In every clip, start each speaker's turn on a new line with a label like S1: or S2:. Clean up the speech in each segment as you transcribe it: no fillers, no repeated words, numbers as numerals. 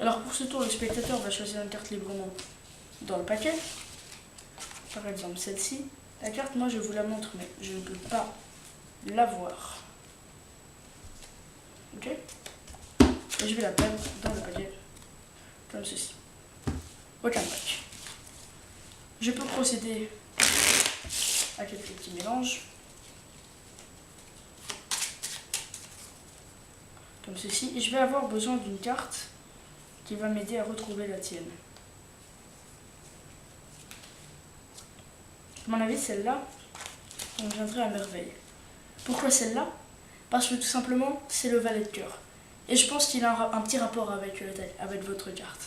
S1: Alors pour ce tour, le spectateur va choisir une carte librement dans le paquet. Par exemple celle-ci. La carte, moi je vous la montre, mais je ne peux pas la voir. Ok? Et je vais la prendre dans le paquet, comme ceci. Aucun pack. Je peux procéder à quelques petits mélanges. Comme ceci. Et je vais avoir besoin d'une carte qui va m'aider à retrouver la tienne. À mon avis, celle-là, on viendrait à merveille. Pourquoi celle-là? Parce que tout simplement, c'est le valet de cœur. Et je pense qu'il a un petit rapport avec votre carte.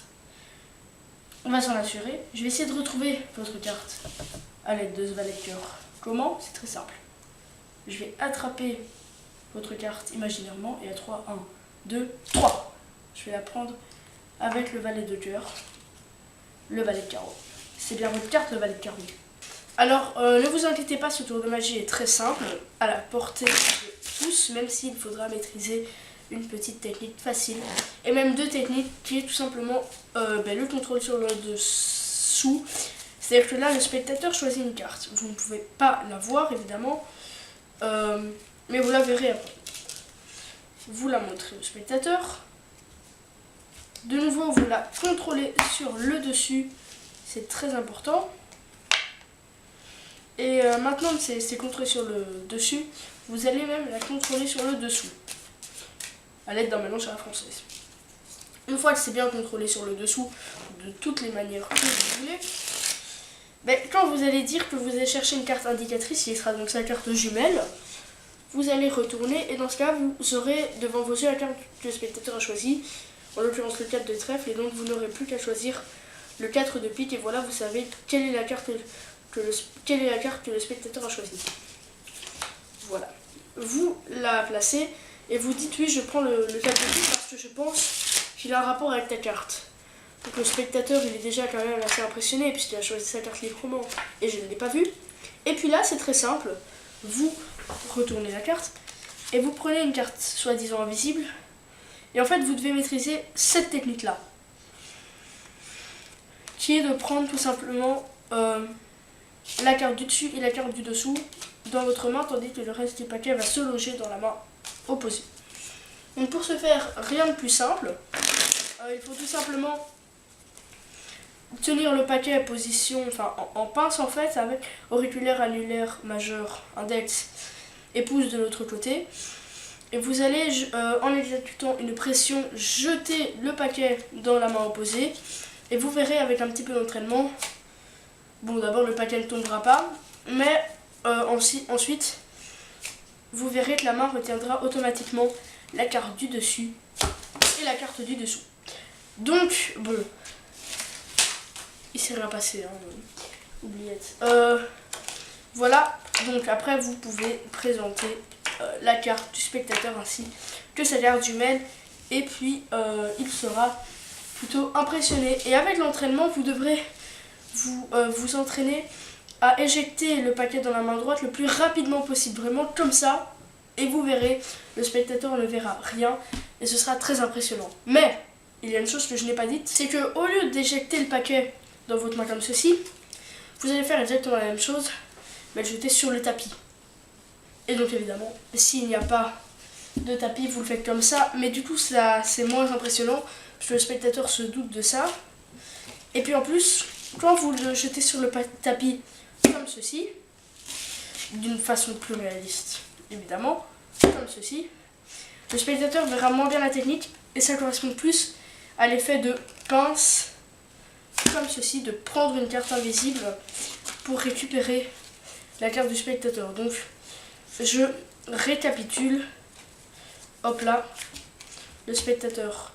S1: On va s'en assurer. Je vais essayer de retrouver votre carte à l'aide de ce valet de cœur. Comment? C'est très simple. Je vais attraper votre carte imaginairement et à 3, 1, 2, 3. Je vais la prendre avec le valet de cœur, le valet de carreau. C'est bien votre carte, le valet de carreau. Alors, ne vous inquiétez pas, ce tour de magie est très simple, à la portée de tous, même s'il faudra maîtriser une petite technique facile. Et même deux techniques qui est tout simplement le contrôle sur le dessous. C'est-à-dire que là, le spectateur choisit une carte. Vous ne pouvez pas la voir, évidemment, mais vous la verrez après. Vous la montrez au spectateur. De nouveau, vous la contrôlez sur le dessus. C'est très important. Et maintenant que c'est contrôlé sur le dessus, vous allez même la contrôler sur le dessous, à l'aide d'un mélange à la française. Une fois que c'est bien contrôlé sur le dessous, de toutes les manières que vous voulez, quand vous allez dire que vous allez chercher une carte indicatrice, qui sera donc sa carte jumelle, vous allez retourner et dans ce cas, vous aurez devant vos yeux la carte que le spectateur a choisie, en l'occurrence le 4 de trèfle, et donc vous n'aurez plus qu'à choisir le 4 de pique, et voilà, vous savez quelle est la carte que le spectateur a choisie. Voilà. Vous la placez et vous dites oui, je prends le 4 de pique parce que je pense qu'il a un rapport avec ta carte. Donc le spectateur, il est déjà quand même assez impressionné puisqu'il a choisi sa carte librement et je ne l'ai pas vue. Et puis là, c'est très simple. Vous retournez la carte et vous prenez une carte soi-disant invisible. Et en fait, vous devez maîtriser cette technique-là, qui est de prendre tout simplement la carte du dessus et la carte du dessous dans votre main, tandis que le reste du paquet va se loger dans la main opposée. Donc pour ce faire, rien de plus simple. Il faut tout simplement tenir le paquet en position, en pince en fait, avec auriculaire, annulaire, majeur, index et pouce de l'autre côté. Et vous allez, en exécutant une pression, jeter le paquet dans la main opposée. Et vous verrez avec un petit peu d'entraînement, bon d'abord le paquet ne tombera pas, mais ensuite vous verrez que la main retiendra automatiquement la carte du dessus et la carte du dessous. Donc, bon, il s'est rien passé, hein, oubliette. Voilà, donc après vous pouvez présenter la carte du spectateur ainsi que sa carte jumelle et puis il sera plutôt impressionné. Et avec l'entraînement, vous devrez vous entraîner à éjecter le paquet dans la main droite le plus rapidement possible, vraiment comme ça, et vous verrez, le spectateur ne verra rien et ce sera très impressionnant. Mais il y a une chose que je n'ai pas dite, c'est que au lieu d'éjecter le paquet dans votre main comme ceci, vous allez faire exactement la même chose, mais le jeter sur le tapis. Et donc évidemment, s'il n'y a pas de tapis, vous le faites comme ça, mais du coup ça c'est moins impressionnant parce que le spectateur se doute de ça. Et puis en plus, quand vous le jetez sur le tapis comme ceci, d'une façon plus réaliste évidemment, comme ceci, le spectateur verra moins bien la technique et ça correspond plus à l'effet de pince comme ceci, de prendre une carte invisible pour récupérer la carte du spectateur. Donc je récapitule. Hop là, le spectateur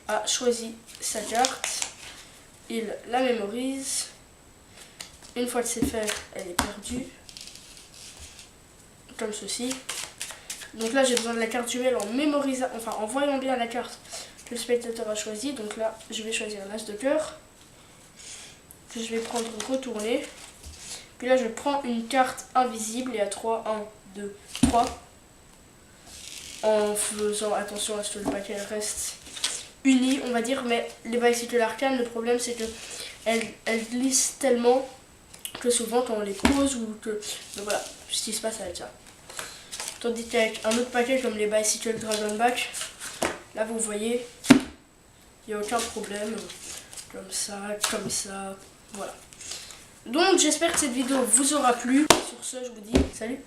S1: a choisi sa carte, il la mémorise. Une fois que c'est fait, elle est perdue, comme ceci. Donc là, j'ai besoin de la carte jumelle en mémorisant, en voyant bien la carte que le spectateur a choisie. Donc là, je vais choisir l'as de cœur, que je vais prendre retourner. Puis là, je prends une carte invisible et à 3, 1, 2, 3. En faisant attention à ce que le paquet reste unie, on va dire, mais les Bicycle Arcane, le problème c'est que elles glissent tellement que souvent quand on les pose ou que... Donc voilà, ce qui se passe avec ça. Tandis qu'avec un autre paquet comme les Bicycle Dragonback, là vous voyez, il n'y a aucun problème. Comme ça, voilà. Donc j'espère que cette vidéo vous aura plu. Sur ce, je vous dis salut.